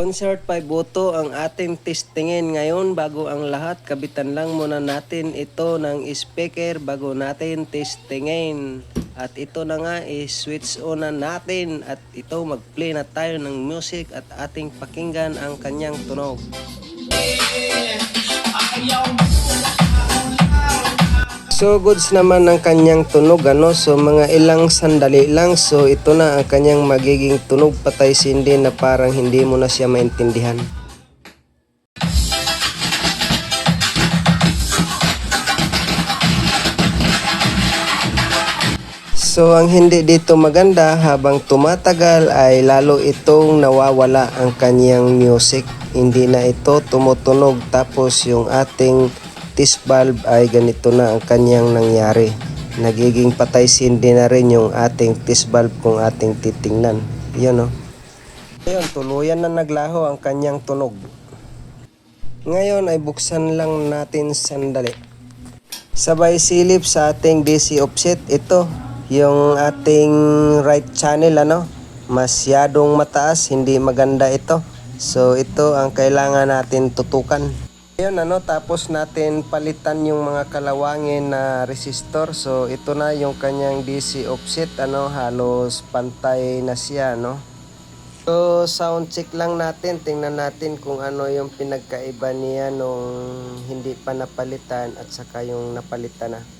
Concert 5 Auto ang ating testingin ngayon. Bago ang lahat, kabitan lang muna natin ito ng speaker bago natin testingin. At ito na nga switch on na natin at ito mag-play na tayo ng music at ating pakinggan ang kanyang tunog. So goods naman ang kanyang tunog so mga ilang sandali lang, so ito na ang kanyang magiging tunog patay sindi na parang hindi mo na siya maintindihan. So ang hindi dito maganda, habang tumatagal ay lalo itong nawawala ang kanyang music. Hindi na ito tumutunog, tapos yung ating test valve ay ganito na ang kanyang nangyari. Nagiging patay sindi na rin yung ating test valve kung ating titingnan. Yan Ayun, tuluyan na naglaho ang kanyang tunog. Ngayon ay buksan lang natin sandali. Sabay silip sa ating DC offset, ito yung ating right channel masyadong mataas, hindi maganda ito. So ito ang kailangan natin tutukan. Ayun tapos natin palitan yung mga kalawangin na resistor. So ito na yung kanyang DC offset, halos pantay na siya So sound check lang natin, tingnan natin kung ano yung pinagkaiba niya nung hindi pa napalitan at saka yung napalitan na.